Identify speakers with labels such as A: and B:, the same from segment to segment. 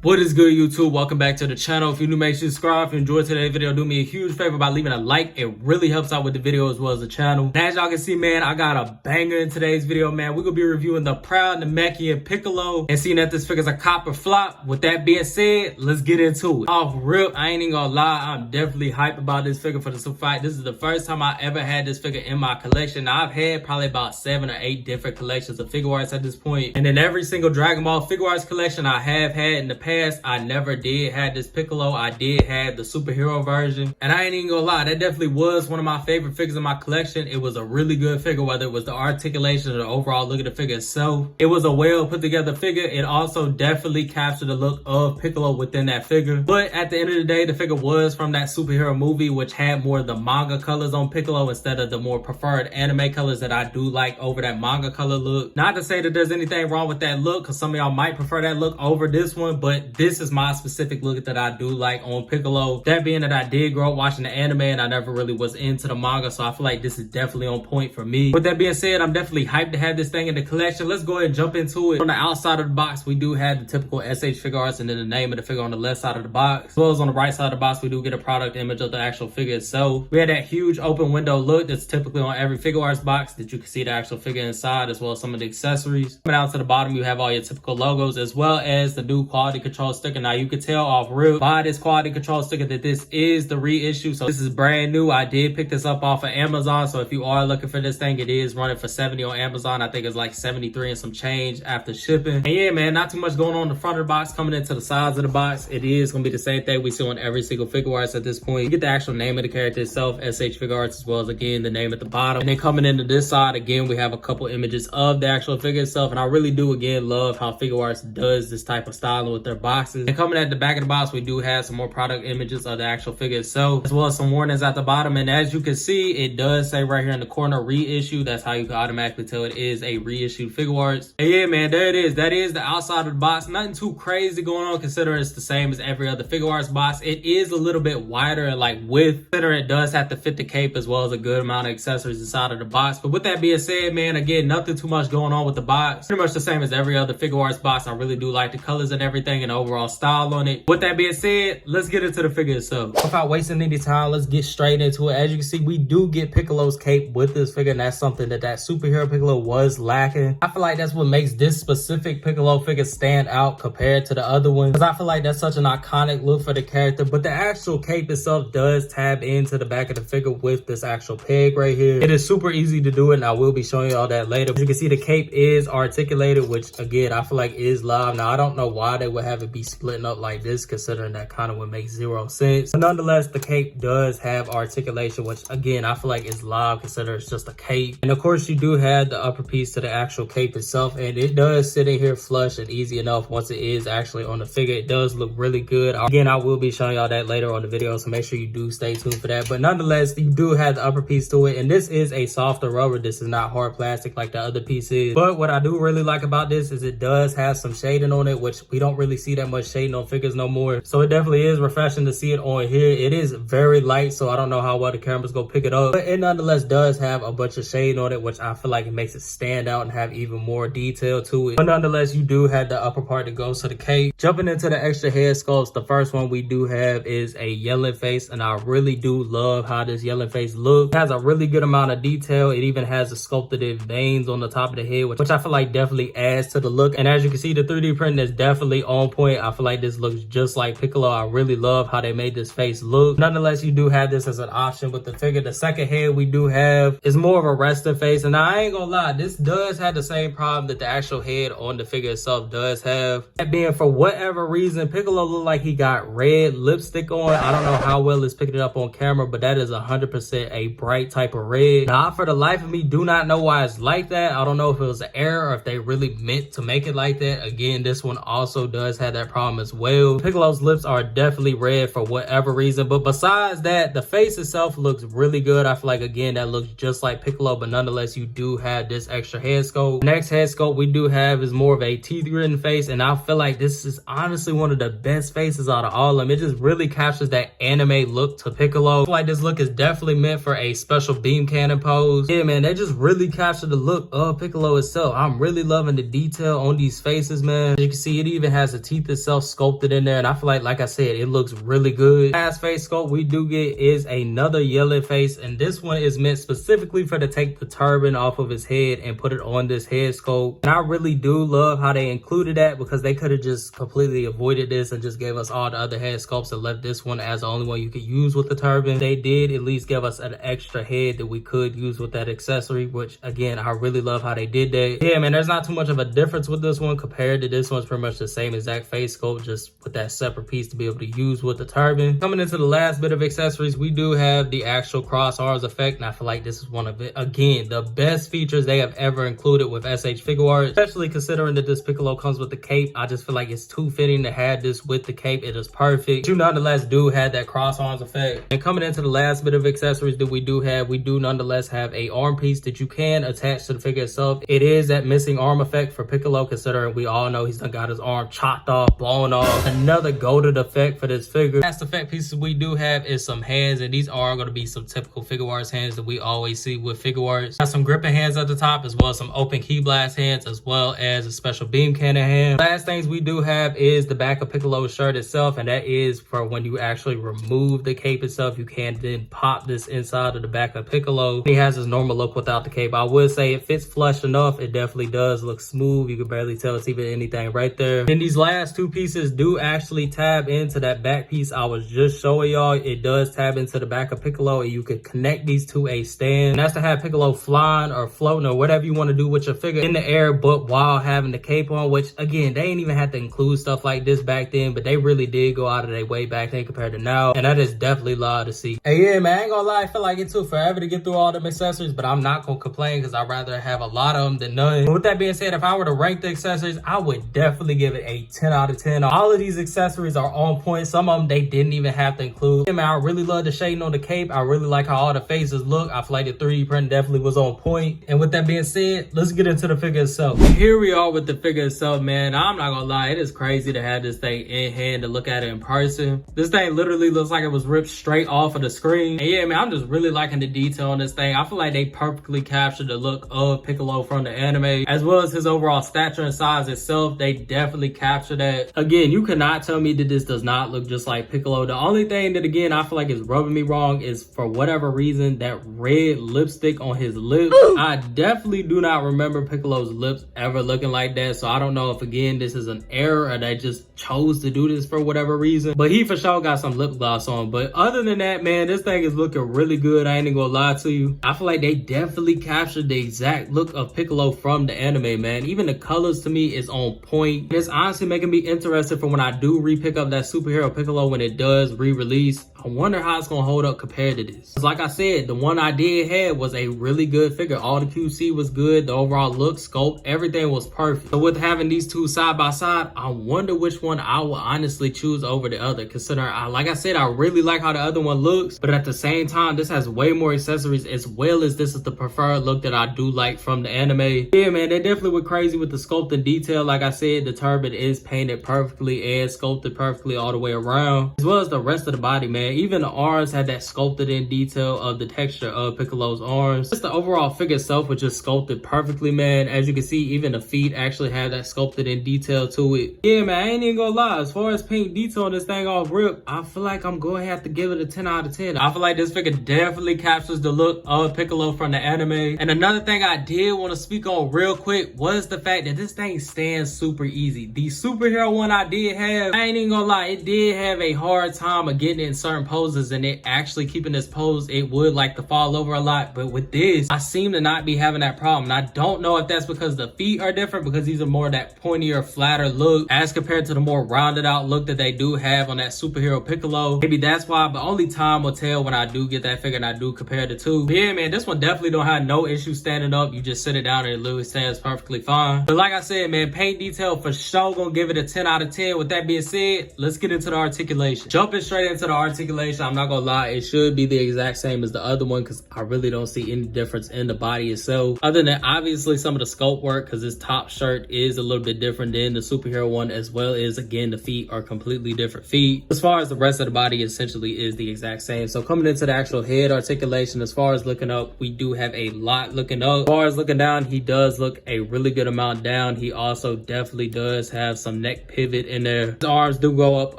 A: What is good, YouTube? Welcome back to the channel. If you're new, make sure you subscribe. If you enjoyed today's video, do me a huge favor by leaving a like. It really helps out with the video as well as the channel. And as y'all can see, man, I got a banger in today's video, man. We're gonna be reviewing the proud Namekian Piccolo and seeing that this figure's a copper flop. With that being said, let's get into it. Off rip, I ain't even gonna lie, I'm definitely hyped about this figure for the super fight. This is the first time I ever had this figure in my collection. Now, I've had probably about 7 or 8 different collections of Figuarts at this point. And in every single Dragon Ball Figuarts collection I have had in the past, I never did have this Piccolo. I did have the superhero version, and I ain't even gonna lie, that definitely was one of my favorite figures in my collection. It was a really good figure, whether it was the articulation or the overall look of the figure itself. It was a well put together figure. It also definitely captured the look of Piccolo within that figure. But at the end of the day, the figure was from that superhero movie, which had more of the manga colors on Piccolo instead of the more preferred anime colors that I do like over that manga color look. Not to say that there's anything wrong with that look, because some of y'all might prefer that look over this one, but this is my specific look that I do like on Piccolo. That being that I did grow up watching the anime and I never really was into the manga, so I feel like this is definitely on point for me. With that being said, I'm definitely hyped to have this thing in the collection. Let's go ahead and jump into it. On the outside of the box, we do have the typical shfiguarts and then the name of the figure on the left side of the box. As well as on the right side of the box, we do get a product image of the actual figure itself. We had that huge open window look that's typically on every Figuarts box that you can see the actual figure inside, as well as some of the accessories. Coming out to the bottom, you have all your typical logos, as well as the new quality control sticker. Now, you can tell off rip by this quality control sticker that this is the reissue, so this is brand new. I did pick this up off of Amazon, so if you are looking for this thing, it is running for $70 on Amazon. I think it's like $73 and some change after shipping. And yeah, man, not too much going on in the front of the box. Coming into the sides of the box, it is gonna be the same thing we see on every single Figuarts at this point. You get the actual name of the character itself, shfiguarts, as well as again the name at the bottom. And then coming into this side, again, we have a couple images of the actual figure itself, and I really do again love how Figuarts does this type of styling with their boxes. And coming at the back of the box, we do have some more product images of the actual figure itself, as well as some warnings at the bottom. And as you can see, it does say right here in the corner reissue. That's how you can automatically tell it is a reissued Figuarts. And yeah, man, there it is. That is the outside of the box. Nothing too crazy going on considering it's the same as every other Figuarts box. It is a little bit wider and like width, considering it does have to fit the cape as well as a good amount of accessories inside of the box. But with that being said, man, again, nothing too much going on with the box. Pretty much the same as every other Figuarts box. I really do like the colors and everything and the overall style on it. With that being said, let's get into the figure itself. Without wasting any time, let's get straight into it. As you can see, we do get Piccolo's cape with this figure, and that's something that superhero Piccolo was lacking. I feel like that's what makes this specific Piccolo figure stand out compared to the other ones, because I feel like that's such an iconic look for the character. But the actual cape itself does tab into the back of the figure with this actual peg right here. It is super easy to do it, and I will be showing you all that later. As you can see, the cape is articulated, which again, I feel like is live. Now, I don't know why they would have it be splitting up like this, considering that kind of would make zero sense. But nonetheless, the cape does have articulation, which again, I feel like is live considering it's just a cape. And of course, you do have the upper piece to the actual cape itself, and it does sit in here flush and easy enough once it is actually on the figure. It does look really good. Again, I will be showing y'all that later on the video, so make sure you do stay tuned for that. But nonetheless, you do have the upper piece to it, and this is a softer rubber. This is not hard plastic like the other piece is. But what I do really like about this is it does have some shading on it, which we don't really see that much shading on figures no more. So it definitely is refreshing to see it on here. It is very light, so I don't know how well the camera's gonna pick it up, but it nonetheless does have a bunch of shade on it, which I feel like it makes it stand out and have even more detail to it. But nonetheless, you do have the upper part that goes to the cape. Jumping into the extra head sculpts, the first one we do have is a yelling face, and I really do love how this yelling face looks. It has a really good amount of detail. It even has the sculpted veins on the top of the head, which I feel like definitely adds to the look. And as you can see, the 3D print is definitely on point. I feel like this looks just like Piccolo. I really love how they made this face look. Nonetheless, you do have this as an option with the figure. The second head we do have is more of a resting face, and I ain't gonna lie, this does have the same problem that the actual head on the figure itself does have. That being, for whatever reason, Piccolo looked like he got red lipstick on. I don't know how well it's picking it up on camera, but that is 100% a bright type of red. Now, for the life of me, do not know why it's like that. I don't know if it was an error or if they really meant to make it like that. Again, this one also does have that problem as well. Piccolo's lips are definitely red for whatever reason, but besides that, the face itself looks really good. I feel like, again, that looks just like Piccolo, but nonetheless, you do have this extra head sculpt. The next head sculpt we do have is more of a teeth-ridden face, and I feel like this is honestly one of the best faces out of all of them. It just really captures that anime look to Piccolo. I feel like this look is definitely meant for a special beam cannon pose. Yeah, man, they just really capture the look of Piccolo itself. I'm really loving the detail on these faces, man. As you can see, it even has a teeth teeth itself sculpted in there, and I feel like I said, it looks really good. Last face sculpt we do get is another yellow face, and this one is meant specifically for to take the turban off of his head and put it on this head sculpt. And I really do love how they included that, because they could have just completely avoided this and just gave us all the other head sculpts and left this one as the only one you could use with the turban. They did at least give us an extra head that we could use with that accessory, which again, I really love how they did that. Yeah, man, there's not too much of a difference with this one compared to this one's pretty much the same exact face sculpt, just with that separate piece to be able to use with the turban. Coming into the last bit of accessories, we do have the actual cross arms effect, and I feel like this is one of it, again, the best features they have ever included with SH Figuarts, especially considering that this Piccolo comes with the cape. I just feel like it's too fitting to have this with the cape. It is perfect. You nonetheless do have that cross arms effect. And coming into the last bit of accessories that we do have, we do nonetheless have a arm piece that you can attach to the figure itself. It is that missing arm effect for Piccolo, considering we all know he's done got his arm chopped off, blown off. Another goated effect for this figure. Last effect pieces we do have is some hands, and these are going to be some typical Figuarts hands that we always see with Figuarts. Got some gripping hands at the top, as well as some open key blast hands, as well as a special beam cannon hand. Last things we do have is the back of Piccolo's shirt itself, and that is for when you actually remove the cape itself. You can then pop this inside of the back of Piccolo. He has his normal look without the cape. I would say it fits flush enough. It definitely does look smooth. You can barely tell it's even anything right there. Then these last two pieces do actually tab into that back piece I was just showing y'all. It does tab into the back of Piccolo, and you could connect these to a stand. And that's to have Piccolo flying or floating or whatever you want to do with your figure in the air, but while having the cape on, which again, they ain't even had to include stuff like this back then, but they really did go out of their way back then compared to now. And that is definitely loud to see. Hey, yeah, man, I ain't gonna lie, I feel like it took forever to get through all them accessories, but I'm not gonna complain because I'd rather have a lot of them than none. But with that being said, if I were to rank the accessories, I would definitely give it a 10 out of 10. All of these accessories are on point. Some of them they didn't even have to include. Yeah, man, I really love the shading on the cape. I really like how all the faces look. I feel like the 3D print definitely was on point. And with that being said, let's get into the figure itself. Here we are with the figure itself, man. I'm not gonna lie, it is crazy to have this thing in hand to look at it in person. This thing literally looks like it was ripped straight off of the screen. And yeah, man, I'm just really liking the detail on this thing. I feel like they perfectly captured the look of Piccolo from the anime, as well as his overall stature and size itself. They definitely captured that. Again, you cannot tell me that this does not look just like Piccolo. The only thing that, again, I feel like is rubbing me wrong is, for whatever reason, that red lipstick on his lips. I definitely do not remember Piccolo's lips ever looking like that, so I don't know if, again, this is an error or they just chose to do this for whatever reason. But he for sure got some lip gloss on. But other than that, man, this thing is looking really good. I ain't even gonna lie to you. I feel like they definitely captured the exact look of Piccolo from the anime, man. Even the colors to me is on point. It's honestly making me interested for when I do re-pick up that superhero Piccolo when it does re-release. I wonder how it's gonna hold up compared to this. 'Cause like I said, the one I did have was a really good figure. All the QC was good. The overall look, sculpt, everything was perfect. So with having these two side by side, I wonder which one I will honestly choose over the other. Considering, like I said, I really like how the other one looks, but at the same time, this has way more accessories, as well as this is the preferred look that I do like from the anime. Yeah, man, they definitely went crazy with the sculpt and detail. Like I said, the turban is painted perfectly and sculpted perfectly all the way around, as well as the rest of the body, man. Even the arms had that sculpted in detail of the texture of Piccolo's arms. Just the overall figure itself was just sculpted perfectly, man. As you can see, even the feet actually had that sculpted in detail to it. Yeah, man, I ain't even gonna lie. As far as paint detail on this thing off rip, I feel like I'm going to have to give it a 10 out of 10. I feel like this figure definitely captures the look of Piccolo from the anime. And another thing I did want to speak on real quick was the fact that this thing stands super easy. The superhero one I did have, I ain't even gonna lie, it did have a hard time of getting in certain poses, and it actually keeping this pose, it would like to fall over a lot. But with this, I seem to not be having that problem. And I don't know if that's because the feet are different, because these are more that pointier, flatter look as compared to the more rounded out look that they do have on that superhero Piccolo. Maybe that's why, but only time will tell when I do get that figure and I do compare the two. But yeah, man, this one definitely don't have no issue standing up. You just sit it down and it literally stands perfectly fine. But like I said, man, paint detail for sure gonna give it a 10 out of 10. With that being said, let's get into the articulation. Jumping straight into the articulation. articulation, I'm not gonna lie, it should be the exact same as the other one because I really don't see any difference in the body itself. Other than obviously some of the sculpt work, because this top shirt is a little bit different than the superhero one, as well as again the feet are completely different feet. As far as the rest of the body essentially is the exact same. So coming into the actual head articulation, as far as looking up, we do have a lot looking up. As far as looking down, he does look a really good amount down. He also definitely does have some neck pivot in there. His arms do go up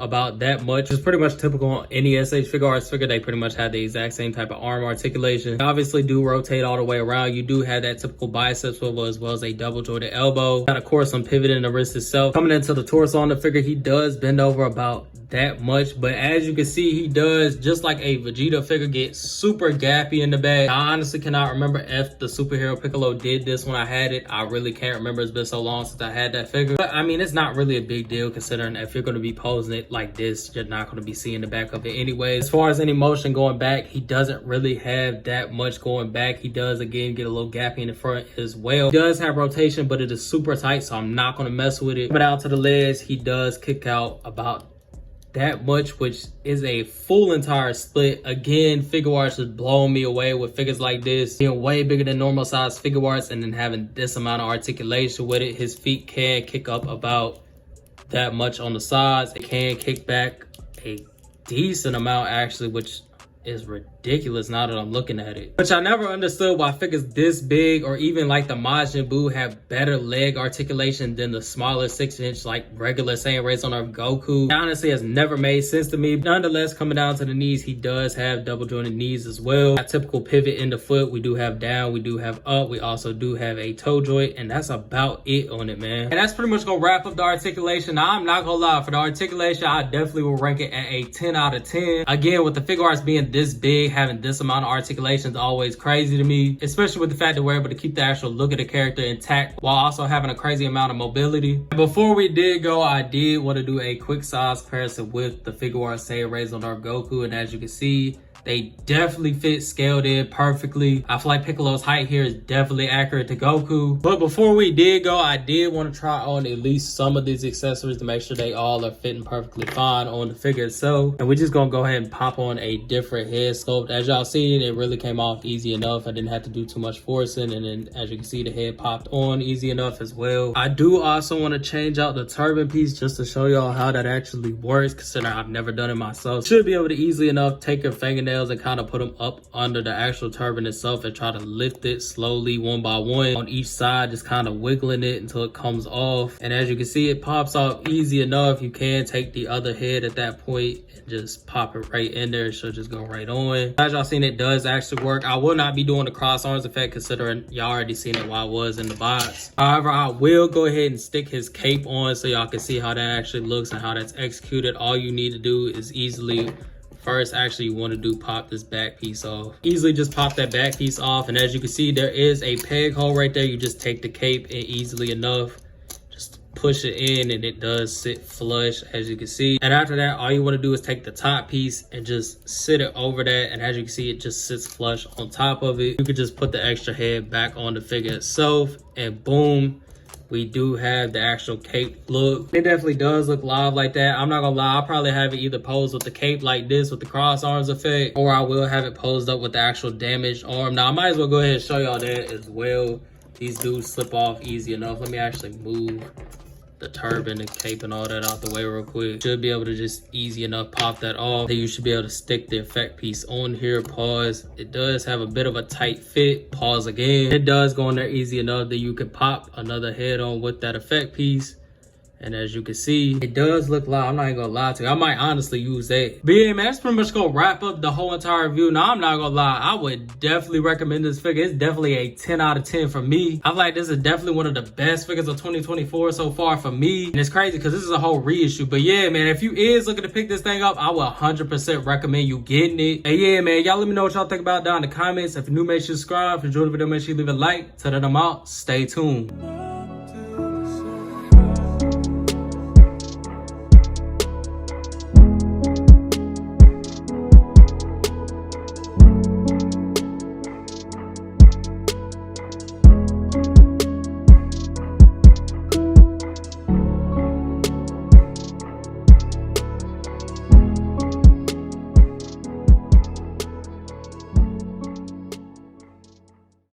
A: about that much. It's pretty much typical on any SH Figuarts figure. They pretty much have the exact same type of arm articulation. They obviously do rotate all the way around. You do have that typical bicep swivel as well as a double jointed elbow. And of course some pivot in the wrist itself. Coming into the torso on the figure, he does bend over about that much, but as you can see, he does, just like a Vegeta figure, get super gappy in the back. I honestly cannot remember if the superhero Piccolo did this when I had it. I really can't remember. It's been so long since I had that figure, but I mean, it's not really a big deal considering if you're going to be posing it like this, you're not going to be seeing the back of it anyway. As far as any motion going back, he doesn't really have that much going back. He does again get a little gappy in the front as well. He does have rotation, but it is super tight, so I'm not going to mess with it. But out to the legs, he does kick out about that much, which is a full entire split. Again, Figuarts is blowing me away with figures like this being way bigger than normal size Figuarts and then having this amount of articulation with it. His feet can kick up about that much on the sides. It can kick back a decent amount actually, which is ridiculous now that I'm looking at it. Which I never understood why figures this big or even like the Majin Buu have better leg articulation than the smaller 6-inch like regular Saiyan rays on our Goku. It honestly has never made sense to me. Nonetheless, coming down to the knees, he does have double jointed knees as well. That typical pivot in the foot, we do have down, we do have up, we also do have a toe joint, and that's about it on it, man. And that's pretty much gonna wrap up the articulation. Now, I'm not gonna lie, for the articulation, I definitely will rank it at a 10 out of 10. Again, with the Figuarts being this big, having this amount of articulation is always crazy to me, especially with the fact that we're able to keep the actual look of the character intact while also having a crazy amount of mobility. Before we did go, I did want to do a quick size comparison with the Figuarts Saiyan rays on our Goku, and as you can see, they definitely fit scaled in perfectly. I feel like Piccolo's height here is definitely accurate to Goku. But before we did go, I did want to try on at least some of these accessories to make sure they all are fitting perfectly fine on the figure itself. And we're just gonna go ahead and pop on a different head sculpt. As y'all seen, it really came off easy enough. I didn't have to do too much forcing. And then as you can see, the head popped on easy enough as well. I do also want to change out the turban piece just to show y'all how that actually works, considering I've never done it myself. Should be able to easily enough take your fingernails and kind of put them up under the actual turban itself and try to lift it slowly one by one on each side, just kind of wiggling it until it comes off. And as you can see, it pops off easy enough. You can take the other head at that point and just pop it right in there. It should just go right on. As y'all seen, it does actually work. I will not be doing the cross arms effect considering y'all already seen it while I was in the box. However, I will go ahead and stick his cape on so y'all can see how that actually looks and how that's executed. All you need to do is easily first, actually, you want to do pop this back piece off. Easily just pop that back piece off. And as you can see, there is a peg hole right there. You just take the cape and easily enough just push it in and it does sit flush, as you can see. And after that, all you want to do is take the top piece and just sit it over that. And as you can see, it just sits flush on top of it. You could just put the extra head back on the figure itself and boom, we do have the actual cape look. It definitely does look live like that. I'm not gonna lie, I'll probably have it either posed with the cape like this with the cross arms effect, or I will have it posed up with the actual damaged arm. Now I might as well go ahead and show y'all that as well. These do slip off easy enough. Let me actually move the turban and cape and all that out the way real quick. Should be able to just easy enough pop that off. Then you should be able to stick the effect piece on here. Pause. It does have a bit of a tight fit. Pause again. It does go in there easy enough that you can pop another head on with that effect piece. And as you can see, it does look live. I'm not even gonna lie to you. I might honestly use that. But yeah, man, that's pretty much gonna wrap up the whole entire review. Now, I'm not gonna lie. I would definitely recommend this figure. It's definitely a 10 out of 10 for me. I feel like this is definitely one of the best figures of 2024 so far for me. And it's crazy because this is a whole reissue. But yeah, man, if you is looking to pick this thing up, I would 100% recommend you getting it. And yeah, man, y'all let me know what y'all think about down in the comments. If you're new, make sure you subscribe. If you enjoyed the video, make sure you leave a like. Till then, I'm out. Stay tuned.